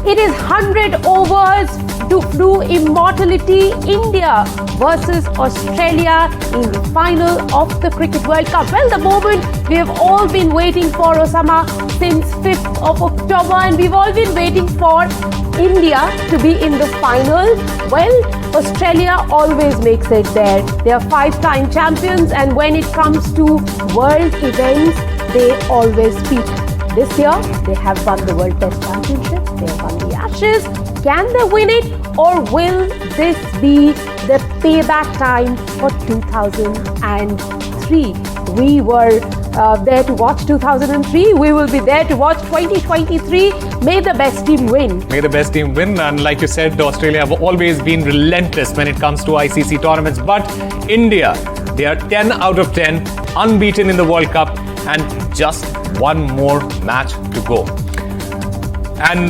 It is 100 overs to do immortality. India versus Australia in the final of the Cricket World Cup. Well, the moment we have all been waiting for, Osama, since 5th of October, and we've all been waiting for India to be in the final. Well, Australia always makes it there. They are 5-time champions, and when it comes to world events, they always peak. This year, they have won the World Test Championship, they have won the Ashes. Can they win it, or will this be the payback time for 2003? We were there to watch 2003. We will be there to watch 2023. May the best team win. May the best team win. And like you said, Australia have always been relentless when it comes to ICC tournaments. But India, they are 10 out of 10, unbeaten in the World Cup, and just one more match to go. And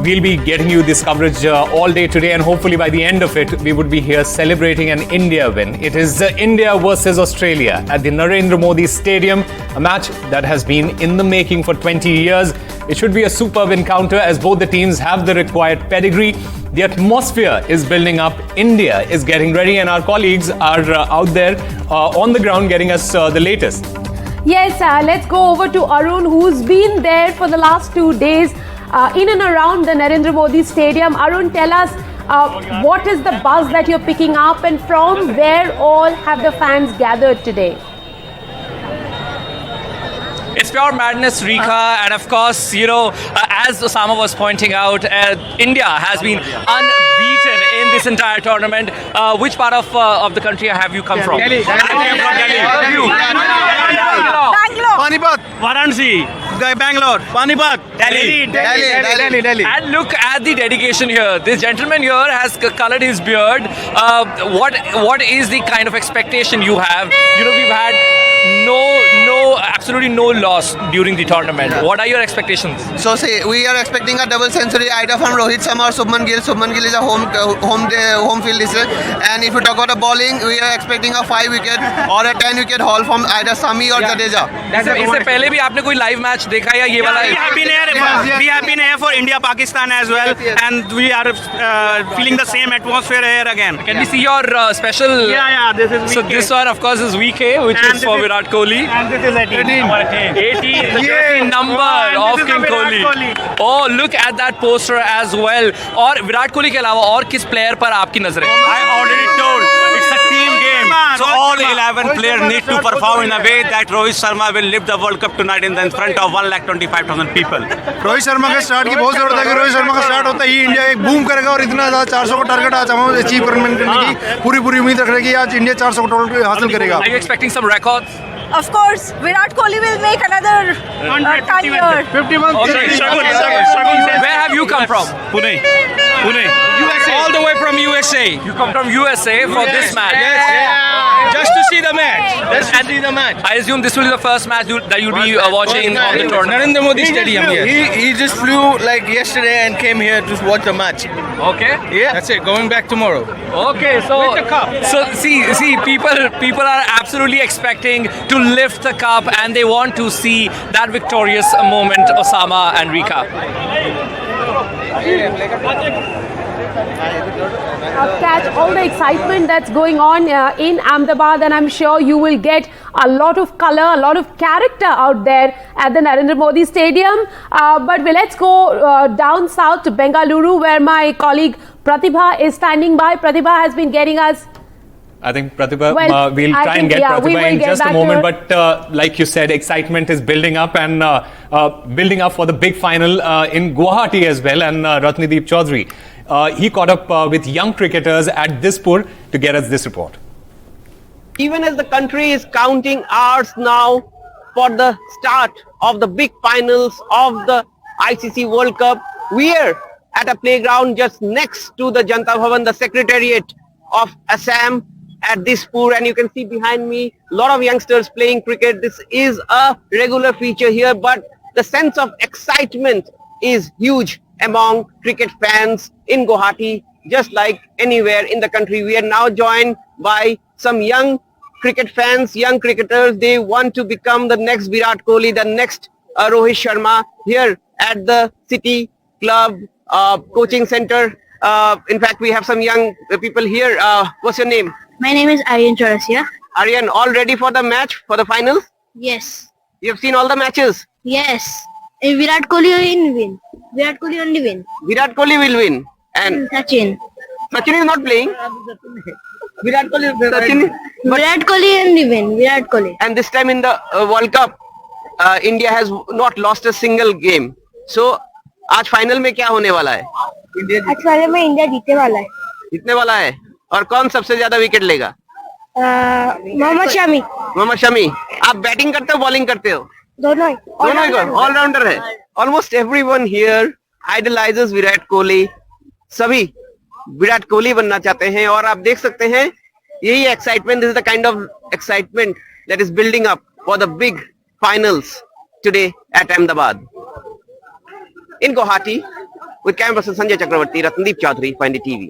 we'll be getting you this coverage all day today, and hopefully by the end of it, we would be here celebrating an India win. It is India versus Australia at the Narendra Modi Stadium, a match that has been in the making for 20 years. It should be a superb encounter as both the teams have the required pedigree. The atmosphere is building up. India is getting ready, and our colleagues are out there on the ground getting us the latest. Yes, let's go over to Arun, who's been there for the last 2 days in and around the Narendra Modi Stadium. Arun, tell us what is the buzz that you're picking up, and from where all have the fans gathered today? It's pure madness, Rika, and of course, as Osama was pointing out, India has been unbeaten in this entire tournament. Which part of the country have you come from? Delhi. I am from Delhi. Bangalore. Panipat. Varanasi. Bangalore. Panipat. Delhi. And look at the dedication here. This gentleman here has colored his beard. What is the kind of expectation you have? We've had absolutely no loss during the tournament. What are your expectations? So see, we are expecting a double century either from Rohit Sharma or Shubman Gill. Shubman Gill is a home field lister. And if you talk about the bowling, we are expecting a 5-wicket or a 10-wicket haul from either Shami or Jadeja. इससे पहले भी आपने कोई live match देखा या ये वाला? We have been here for India Pakistan as well, and we are feeling the same atmosphere here again. Can we see your special? Yeah. This is VK. So this one, of course, is VK, which And is for Virat Kohli. And this is 18. 18, the jersey number of King Kohli. Oh, look at that poster as well. और विराट कोहली के अलावा और किस player पर आपकी नजर है? I already told, it's a team game. So all 11 players need to perform in a way that Rohit Sharma will lift the World Cup tonight in front of 1,25,000 people. Rohit Sharma के स्टार्ट की बहुत जरूरत है कि रोहित शर्मा का स्टार्ट होता ही India एक boom करेगा, और इतना ज़्यादा 400 का टारगेट आज हम अचीव करने की पूरी उम्मीद रख रहे हैं कि आज इंडिया 400 का टोटल हासिल करेगा. Are you expecting some records? Of course, Virat Kohli will make another 10 years. 51. Where have you come from? Pune. USA. All the way from USA. You come from USA for this match. Just to see the match. I assume this will be the first match that you'll be watching on the tournament. Narendra Modi Stadium. He just flew like yesterday and came here to watch the match. Okay. Yeah. That's it. Going back tomorrow. Okay. So see, people are absolutely expecting to lift the cup, and they want to see that victorious moment, Osama and Rika. Catch all the excitement that's going on in Ahmedabad, and I'm sure you will get a lot of color, a lot of character out there at the Narendra Modi Stadium. But let's go down south to Bengaluru, where my colleague Pratibha is standing by. Pratibha has been getting us. I think Pratibha, we'll try and get Pratibha in just a moment. But like you said, excitement is building up, and building up for the big final in Guwahati as well. And Ratnadeep Chaudhary, he caught up with young cricketers at Dispur to get us this report. Even as the country is counting hours now for the start of the big finals of the ICC World Cup, we are at a playground just next to the Janta Bhavan, the Secretariat of Assam at Dispur, and you can see behind me a lot of youngsters playing cricket. This is a regular feature here, but the sense of excitement is huge among cricket fans in Guwahati, just like anywhere in the country. We are now joined by some young cricket fans, young cricketers. They want to become the next Virat Kohli, the next Rohit Sharma here at the City Club coaching center. In fact, we have some young people here. What's your name? My name is Aryan Chaurasia. Aryan, all ready for the match, for the finals? Yes. You have seen all the matches? Yes. And Virat Kohli will win. Virat Kohli only win. Virat Kohli will win. And Sachin. Sachin is not playing. Virat Kohli. Sachin. Virat Kohli only win. Virat Kohli. And this time in the World Cup, India has not lost a single game. So, आज final में क्या होने वाला है? आज final में India जीतने वाला है. जीतने वाला है. और कौन सबसे ज्यादा विकेट लेगा? मोहम्मद शमी. मोहम्मद शमी. आप बैटिंग करते हो, बॉलिंग करते हो? दोनों ही. दोनों ही ऑलराउंडर है. Almost everyone here idolizes Virat Kohli. सभी विराट कोहली बनना चाहते हैं और आप देख सकते हैं यही excitement. This is the kind of excitement that is building up for the big finals today at Ahmedabad. In Guwahati, with camera person Sanjay Chakravarti, Ratndeep Chaudhary for NDTV.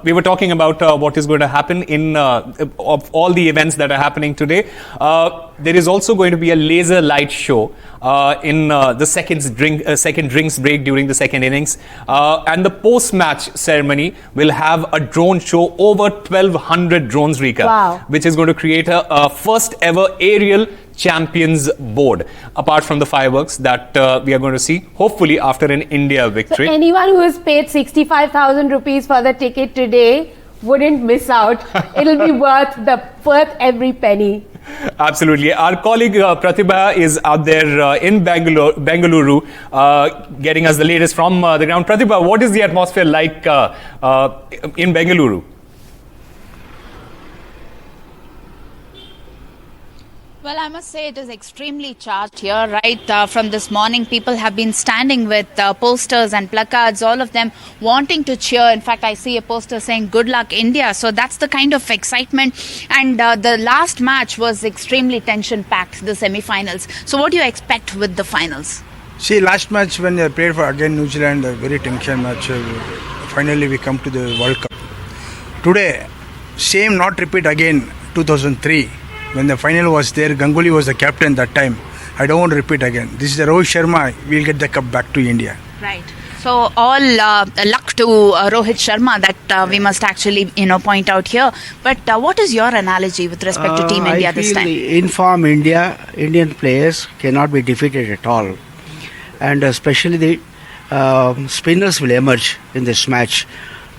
We were talking about what is going to happen in of all the events that are happening today. There is also going to be a laser light show in the second drinks break during the second innings, and the post-match ceremony will have a drone show over 1,200 drones, Rika, which is going to create a first ever aerial champions board, apart from the fireworks that we are going to see hopefully after an India victory. So anyone who has paid 65,000 rupees for the ticket today wouldn't miss out. It'll be worth every penny. Absolutely. Our colleague Pratibha is out there in Bengaluru getting us the latest from the ground. Pratibha, what is the atmosphere like in Bengaluru? Well, I must say it is extremely charged here, right? From this morning, people have been standing with posters and placards, all of them wanting to cheer. In fact, I see a poster saying, "Good luck, India." So that's the kind of excitement. And the last match was extremely tension-packed, the semi-finals. So what do you expect with the finals? See, last match when they played for again New Zealand, a very tension match. Finally, we come to the World Cup. Today, same not repeat again 2003. When the final was there, Ganguly was the captain that time. I don't want to repeat again. This is the Rohit Sharma. We'll get the cup back to India. Right. So all luck to Rohit Sharma that we must actually point out here. But what is your analogy with respect to Team India this time? In form Indian players cannot be defeated at all, and especially the spinners will emerge in this match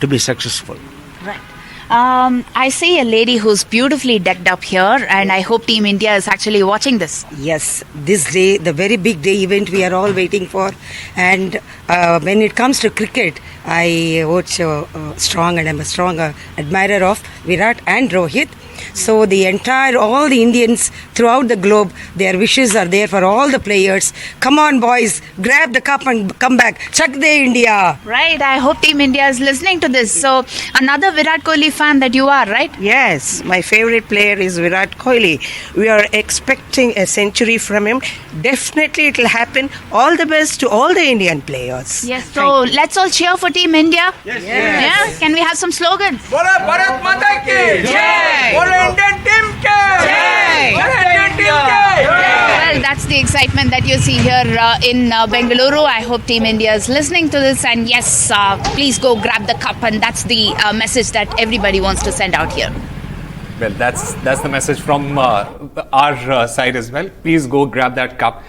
to be successful. Right. I see a lady who's beautifully decked up here, and I hope Team India is actually watching this. Yes, this day, the very big day event we are all waiting for. And when it comes to cricket, I watch strong, and I'm a strong admirer of Virat and Rohit. So all the Indians throughout the globe, their wishes are there for all the players. Come on, boys, grab the cup and come back. Chak de India. Right, I hope Team India is listening to this. So another Virat Kohli fan that you are, right? Yes, my favorite player is Virat Kohli. We are expecting a century from him. Definitely it will happen. All the best to all the Indian players. Yes, so let's all cheer for Team India. Yes. Yeah, can we have some slogans? Bharat Mata ki Jai! Indian team ke Indian team ke. Well, that's the excitement that you see here in Bengaluru. I hope Team India is listening to this, and yes, please go grab the cup, and that's the message that everybody wants to send out here. Well, that's the message from our side as well. Please go grab that cup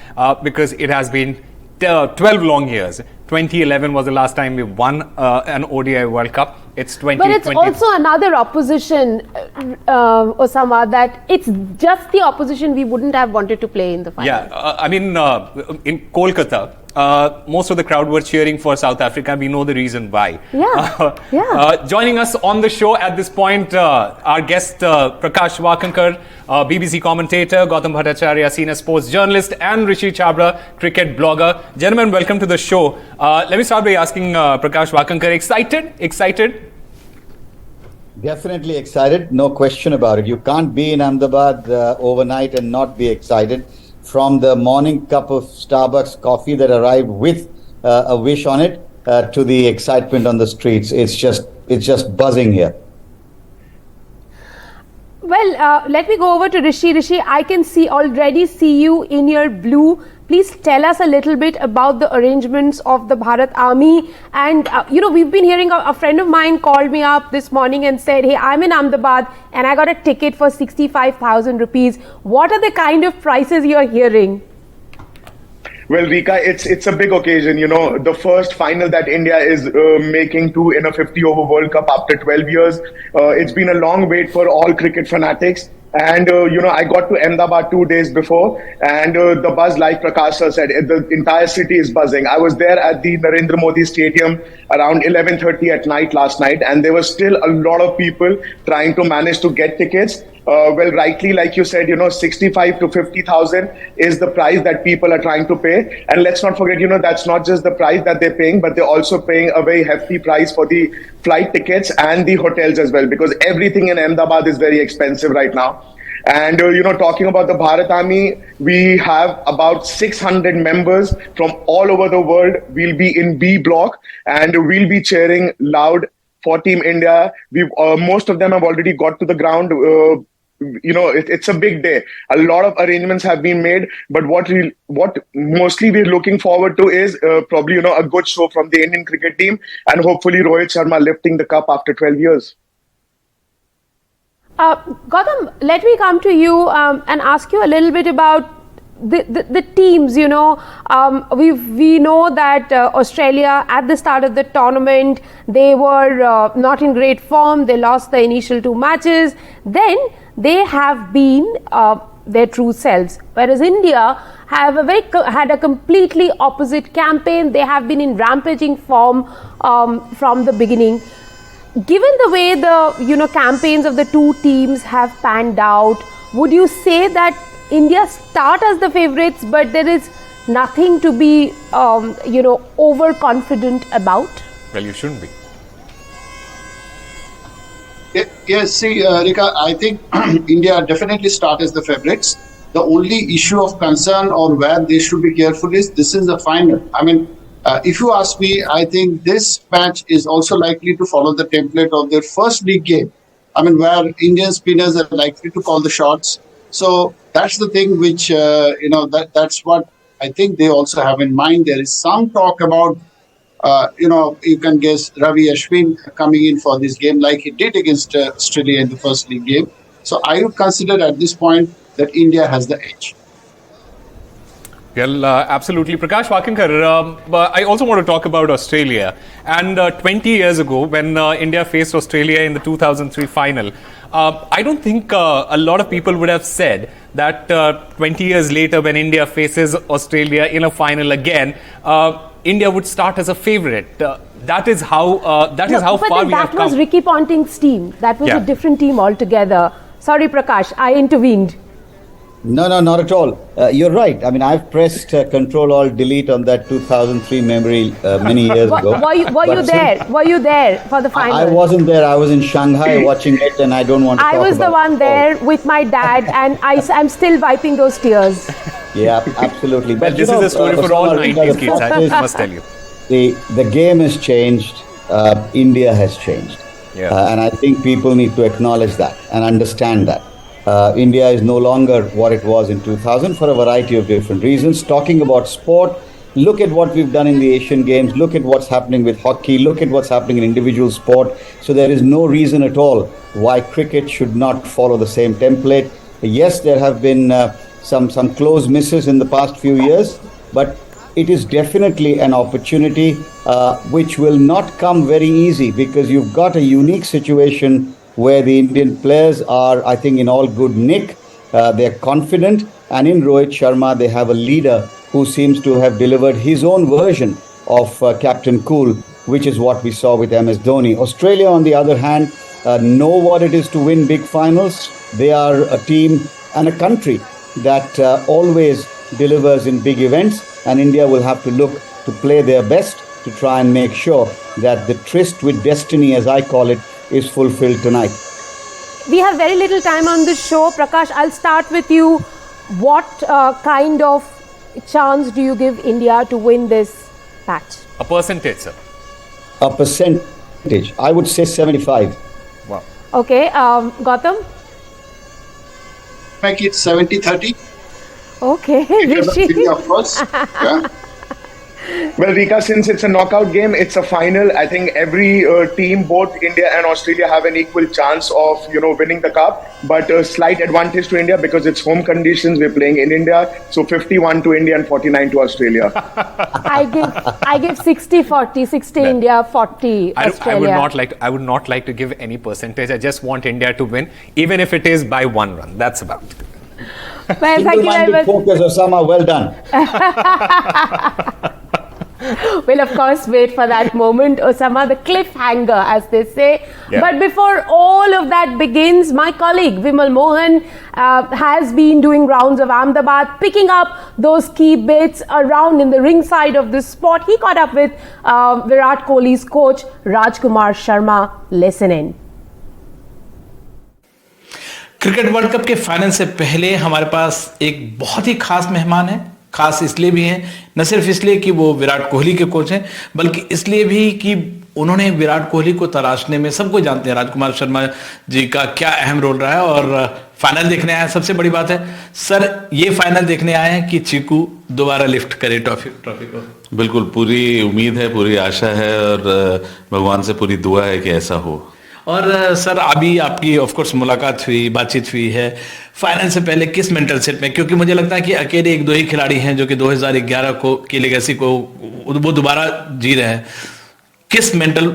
because it has been 12 long years. 2011 was the last time we won an ODI World Cup. It's 2020. But it's also another opposition, Osama, that it's just the opposition we wouldn't have wanted to play in the final. Yeah, I mean, in Kolkata, most of the crowd were cheering for South Africa. We know the reason why. Yeah. Joining us on the show at this point, our guest Prakash Wakankar, BBC commentator, Gautam Bhattacharya, senior sports journalist, and Rishi Chabra, cricket blogger. Gentlemen, welcome to the show. Let me start by asking Prakash Wakankar, excited? Definitely excited, no question about it. You can't be in Ahmedabad overnight and not be excited. From the morning cup of Starbucks coffee that arrived with a wish on it to the excitement on the streets, it's just buzzing here. Well, let me go over to Rishi. Rishi, I can already see you in your blue Please tell us a little bit about the arrangements of the Bharat Army. And, we've been hearing a friend of mine called me up this morning and said, hey, I'm in Ahmedabad and I got a ticket for 65,000 rupees. What are the kind of prices you're hearing? Well, Rika, it's a big occasion. The first final that India is making to in a 50-over World Cup after 12 years. It's been a long wait for all cricket fanatics. And, I got to Ahmedabad 2 days before, and the buzz, like Prakash sir said, the entire city is buzzing. I was there at the Narendra Modi Stadium around 11:30 at night last night, and there were still a lot of people trying to manage to get tickets. Well, rightly, like you said, 65 to 50,000 is the price that people are trying to pay. And let's not forget, that's not just the price that they're paying, but they're also paying a very hefty price for the flight tickets and the hotels as well, because everything in Ahmedabad is very expensive right now. And, talking about the Bharat Army, we have about 600 members from all over the world. We'll be in B block and we'll be cheering loud for Team India. Most of them have already got to the ground. It's a big day. A lot of arrangements have been made, but what mostly we're looking forward to is probably a good show from the Indian cricket team, and hopefully Rohit Sharma lifting the cup after 12 years. Gautam, let me come to you and ask you a little bit about the teams. We know that Australia at the start of the tournament, they were not in great form. They lost the initial 2 matches. Then they have been their true selves, whereas India have had a completely opposite campaign. They have been in rampaging form from the beginning. Given the way the campaigns of the two teams have panned out, would you say that India start as the favourites, but there is nothing to be overconfident about? Well, you shouldn't be. Yes, see, Rika, I think India definitely start as the favourites. The only issue of concern or where they should be careful is this is the final. I mean, if you ask me, I think this match is also likely to follow the template of their first league game. I mean, where Indian spinners are likely to call the shots. So that's the thing which, that's what I think they also have in mind. There is some talk about, you can guess Ravi Ashwin coming in for this game like he did against Australia in the first league game. So I would consider at this point that India has the edge. Well, absolutely. Prakash Wakankar, but I also want to talk about Australia. And 20 years ago, when India faced Australia in the 2003 final, I don't think a lot of people would have said that 20 years later, when India faces Australia in a final again, India would start as a favourite. That is how far we have come. That was Ricky Ponting's team. That was a different team altogether. Sorry, Prakash, I intervened. No, not at all. You're right. I mean, I've pressed Control-Alt-Delete on that 2003 memory many years ago. Were you there? Were you there for the final? I wasn't there. I was in Shanghai watching it, and I don't want to talk about it. I was the one there with my dad, and I'm still wiping those tears. Yeah, absolutely. But this is a story for all 90s kids, I must tell you. The game has changed. India has changed. Yeah. And I think people need to acknowledge that and understand that. India is no longer what it was in 2000 for a variety of different reasons. Talking about sport, look at what we've done in the Asian Games, look at what's happening with hockey, look at what's happening in individual sport. So there is no reason at all why cricket should not follow the same template. Yes, there have been some close misses in the past few years, but it is definitely an opportunity which will not come very easy, because you've got a unique situation where the Indian players are, I think, in all good nick. They're confident, and in Rohit Sharma, they have a leader who seems to have delivered his own version of Captain Cool, which is what we saw with MS Dhoni. Australia, on the other hand, know what it is to win big finals. They are a team and a country that always delivers in big events, and India will have to look to play their best to try and make sure that the tryst with destiny, as I call it, is fulfilled tonight. We have very little time on this show. Prakash, I'll start with you. What kind of chance do you give India to win this match? A percentage, sir. A percentage. I would say 75. Wow. Okay, Gautam? Make it 70-30. Okay, Rishi. Of course. Yeah. Well, Rika, since it's a knockout game, it's a final. I think every team, both India and Australia, have an equal chance of, winning the cup. But a slight advantage to India because it's home conditions. We're playing in India, so 51 to India and 49 to Australia. I give 60-40, 60 India, 40 Australia. I would not like to give any percentage. I just want India to win, even if it is by 1 run. That's about it. Well, thank you very much. Focus, Osama. Well done. We'll of course wait for that moment, Osama, the cliffhanger, as they say. Yeah. But before all of that begins, my colleague Vimal Mohan has been doing rounds of Ahmedabad, picking up those key bits around in the ringside of this sport. He caught up with Virat Kohli's coach, Rajkumar Sharma. Listen in. Cricket world cup के final से पहले हमारे पास एक बहुत ही खास मेहमान है। खास इसलिए भी हैं, न सिर्फ इसलिए कि वो विराट कोहली के कोच हैं, बल्कि इसलिए भी कि उन्होंने विराट कोहली को तराशने में, सबको जानते हैं राजकुमार शर्मा जी का क्या अहम रोल रहा है, और फाइनल देखने आए हैं। सबसे बड़ी बात है सर, ये फाइनल देखने आए हैं कि चीकू दोबारा लिफ्ट करे ट्रॉफी को। बिल्कुल, पूरी उम्मीद है, पूरी आशा है और भगवान से पूरी दुआ है कि ऐसा हो। और सर, अभी आपकी ऑफ कोर्स मुलाकात हुई, बातचीत हुई है फाइनल से पहले, किस मेंटल सेट में? क्योंकि मुझे लगता है कि अकेले एक दो ही खिलाड़ी हैं जो कि 2011 की लेगेसी को वो दोबारा जी रहे हैं। किस मेंटल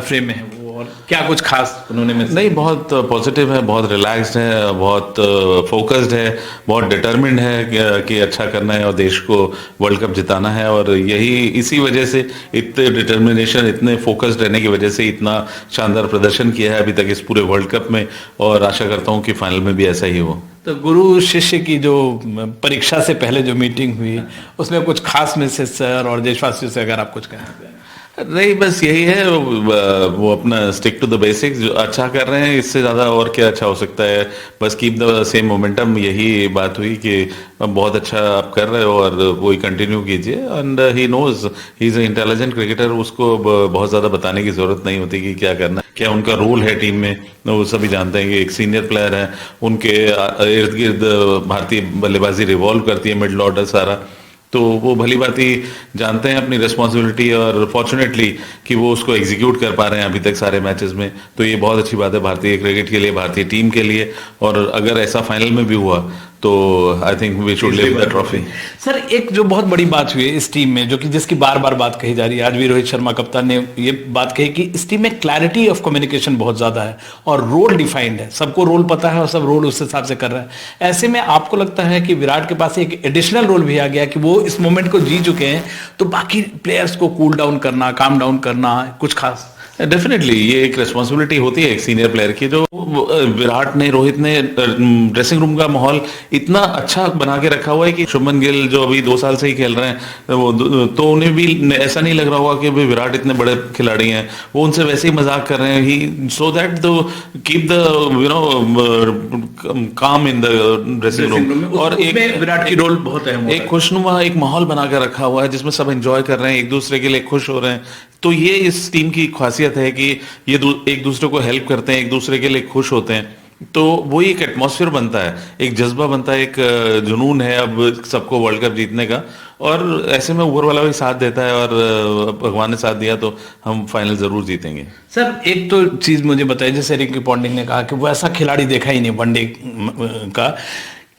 फ्रेम में है वो, और क्या कुछ खास उन्होंने में? नहीं, बहुत पॉजिटिव है, बहुत रिलैक्स्ड है, बहुत फोकस्ड है, बहुत डिटर्मिन्ड है कि अच्छा करना है और देश को वर्ल्ड कप जिताना है। और इसी वजह से, इतने डिटर्मिनेशन, इतने फोकस्ड रहने की वजह से इतना शानदार प्रदर्शन किया है अभी तक इस पूरे वर्ल्ड कप में, और आशा करता हूँ कि फाइनल में भी ऐसा ही हो। तो गुरु शिष्य की जो परीक्षा से पहले जो मीटिंग हुई, उसमें कुछ खास मैसेज सर और देशवासियों से अगर आप कुछ कहें? नहीं, बस यही है, वो अपना स्टिक टू द बेसिक्स, जो अच्छा कर रहे हैं, इससे ज़्यादा और क्या अच्छा हो सकता है। बस कीप द सेम मोमेंटम, यही बात हुई कि बहुत अच्छा आप कर रहे हो और वही कंटिन्यू कीजिए। And he knows, he is a intelligent cricketer, उसको बहुत ज़्यादा बताने की ज़रूरत नहीं होती कि क्या करना है, क्या उनका रोल है टीम में। वो सभी जानते हैं कि एक सीनियर प्लेयर है, उनके इर्द गिर्द भारतीय बल्लेबाजी रिवॉल्व करती है, मिडल ऑर्डर सारा, तो वो भली बात ही जानते हैं अपनी रिस्पॉन्सिबिलिटी, और फॉर्चुनेटली कि वो उसको एग्जीक्यूट कर पा रहे हैं अभी तक सारे मैचेस में। तो ये बहुत अच्छी बात है भारतीय क्रिकेट के लिए, भारतीय टीम के लिए, और अगर ऐसा फाइनल में भी हुआ तो I think we should leave the trophy. Sir, एक जो बहुत बड़ी बात हुई है इस टीम में, जो कि जिसकी बार बार बात कही जा रही है, आज भी रोहित शर्मा कप्तान ने ये बात कही कि इस टीम में क्लैरिटी ऑफ कम्युनिकेशन बहुत ज्यादा है और रोल डिफाइंड है, सबको रोल पता है और सब रोल उस हिसाब से कर रहे हैं। ऐसे में आपको लगता है कि विराट के पास एक एडिशनल रोल भी आ गया कि वो इस मोमेंट को जी चुके हैं, तो बाकी प्लेयर्स को कूल डाउन करना, काम डाउन करना, कुछ खास? डेफिनेटली ये एक रिस्पॉन्सिबिलिटी होती है एक सीनियर प्लेयर की। जो विराट ने, रोहित ने ड्रेसिंग रूम का माहौल इतना अच्छा बना के रखा हुआ है कि शुभमन गिल जो अभी 2 साल से ही खेल रहे हैं, वो तो उन्हें भी ऐसा नहीं लग रहा होगा कि विराट इतने बड़े खिलाड़ी हैं, वो उनसे वैसे ही मजाक कर रहे हैं, ही so that the keep the calm in the dressing room. और एक विराट की रोल बहुत है, एक खुशनुमा एक माहौल बना के रखा हुआ है जिसमें सब एंजॉय कर रहे हैं, एक दूसरे के लिए खुश हो रहे हैं। तो ये इस टीम की खासियत है कि ये एक दूसरे को हेल्प करते हैं, एक दूसरे के लिए खुश होते हैं, तो वही एक एटमॉस्फेयर बनता है, एक जज्बा बनता है, एक जुनून है अब सबको वर्ल्ड कप जीतने का। और ऐसे में ऊपर वाला भी साथ देता है, और भगवान ने साथ दिया तो हम फाइनल जरूर जीतेंगे। सर, एक तो चीज मुझे बताइए, जैसे रिकी पॉन्टिंग ने कहा कि वो ऐसा खिलाड़ी देखा ही नहीं वनडे का,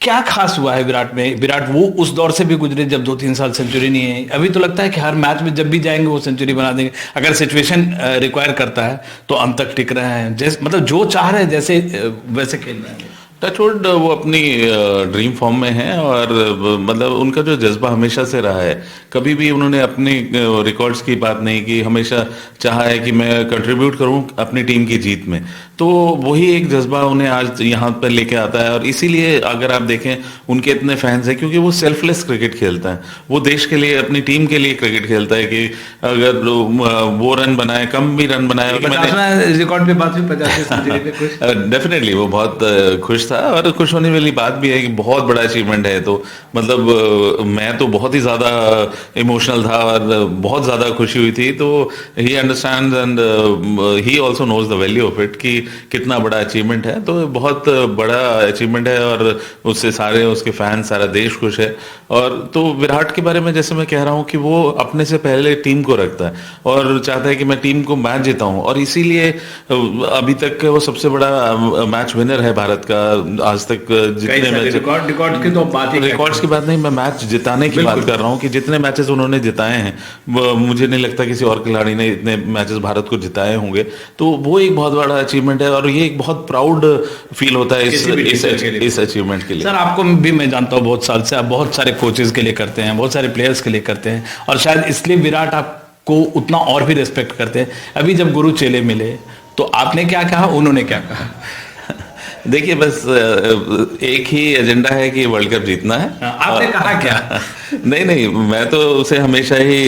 क्या खास हुआ है विराट में? विराट वो उस दौर से भी गुजरे जब 2-3 साल सेंचुरी नहीं है, अभी तो लगता है कि हर मैच में जब भी जाएंगे वो सेंचुरी बना देंगे, अगर सिचुएशन रिक्वायर करता है तो अंत तक टिक रहे हैं, जैसे मतलब जो चाह रहे हैं जैसे वैसे खेल रहे हैं। टचवुड वो अपनी ड्रीम फॉर्म में है, और मतलब उनका जो जज्बा हमेशा से रहा है, कभी भी उन्होंने अपनी रिकॉर्ड्स की बात नहीं की, हमेशा चाहा है कि मैं कंट्रीब्यूट करूं अपनी टीम की जीत में। तो वही एक जज्बा उन्हें आज यहाँ पर लेके आता है, और इसीलिए अगर आप देखें उनके इतने फैंस हैं, क्योंकि वो सेल्फलेस क्रिकेट खेलता है, वो देश के लिए, अपनी टीम के लिए क्रिकेट खेलता है कि अगर वो रन बनाए, कम भी रन बनाए, रिकॉर्ड पे बात हुई 50 सेंचुरी पे खुश, डेफिनेटली वो बहुत खुश था। और खुश होने वाली बात भी है कि बहुत बड़ा अचीवमेंट है, तो मतलब मैं तो बहुत ही ज्यादा इमोशनल था और बहुत ज्यादा खुशी हुई थी। तो he understands and he also knows the value of it कि कितना बड़ा अचीवमेंट है, तो बहुत बड़ा अचीवमेंट है और उससे सारे उसके फैंस, सारा देश खुश है। और तो विराट के बारे में जैसे मैं कह रहा हूँ कि वो अपने से पहले टीम को रखता है और चाहता है कि मैं टीम को मैच जिताऊं, और इसीलिए अभी तक वो सबसे बड़ा मैच विनर है भारत का आज तक। जितने मैच रिकॉर्ड की तो बात ही, रिकॉर्ड्स की बात नहीं, मैं मैच जिताने की बात कर रहा हूँ कि जितने मैचेस उन्होंने जिताए हैं, मुझे नहीं लगता किसी और खिलाड़ी ने इतने मैचेस भारत को जिताए होंगे। तो वो एक बहुत बड़ा अचीवमेंट है और ये एक बहुत प्राउड फील होता है इस अचीवमेंट के लिए। सर आपको भी मैं जानता हूँ बहुत साल से, आप बहुत सारे कोचेस के लिए करते हैं, बहुत सारे प्लेयर्स के लिए करते हैं, और शायद इसलिए विराट आपको उतना और भी रिस्पेक्ट करते हैं। अभी जब गुरु चेले मिले तो आपने क्या कहा, उन्होंने क्या कहा? देखिए, बस एक ही एजेंडा है कि वर्ल्ड कप जीतना है। आपने कहा क्या? नहीं, मैं तो उसे हमेशा ही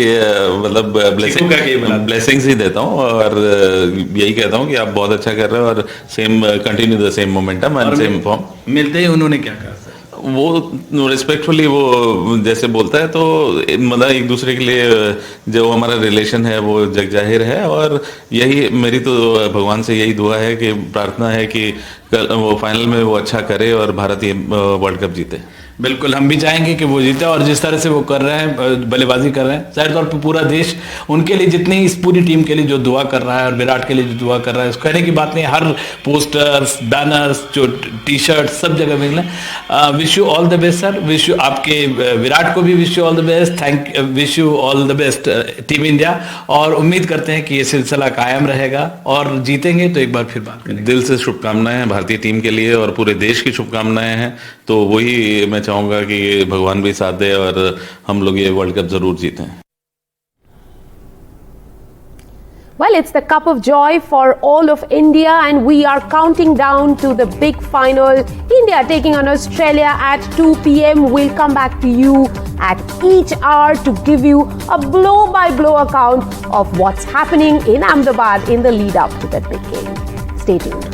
मतलब ब्लेसिंग्स ही देता हूँ और यही कहता हूँ कि आप बहुत अच्छा कर रहे हो और same continue the same momentum and same form. मिलते ही उन्होंने क्या कहा? वो रिस्पेक्टफुली वो जैसे बोलता है, तो मतलब एक दूसरे के लिए जो हमारा रिलेशन है वो जग जाहिर है, और यही मेरी तो भगवान से यही दुआ है कि प्रार्थना है कि कल वो फाइनल में वो अच्छा करे और भारत ये वर्ल्ड कप जीते। बिल्कुल, हम भी चाहेंगे कि वो जीते, और जिस तरह से वो कर रहे हैं, बल्लेबाजी कर रहे हैं, जाहिर तौर पे पूरा देश उनके लिए, जितनी इस पूरी टीम के लिए जो दुआ कर रहा है और विराट के लिए जो दुआ कर रहा है, उसको कहने की बात नहीं। हर पोस्टर्स, बैनर्स, जो टी शर्ट, सब जगह मिल। Wish you all the best sir, wish you, आपके विराट को भी wish you all the best, wish you all the best team India, और उम्मीद करते हैं कि ये सिलसिला कायम रहेगा और जीतेंगे तो एक बार फिर बात करेंगे। दिल से शुभकामनाएं भारतीय टीम के लिए और पूरे देश की शुभकामनाएं हैं। तो वही मैं चाहूंगा कि भगवान भी साथ दे और हम लोग ये वर्ल्ड कप जरूर जीतें। Well, it's the cup of joy for all of India, and we are counting down to the big final. India taking on Australia at 2 p.m. We'll come back to you at each hour to give you a blow-by-blow account of what's happening in Ahmedabad in the lead-up to that big game. Stay tuned.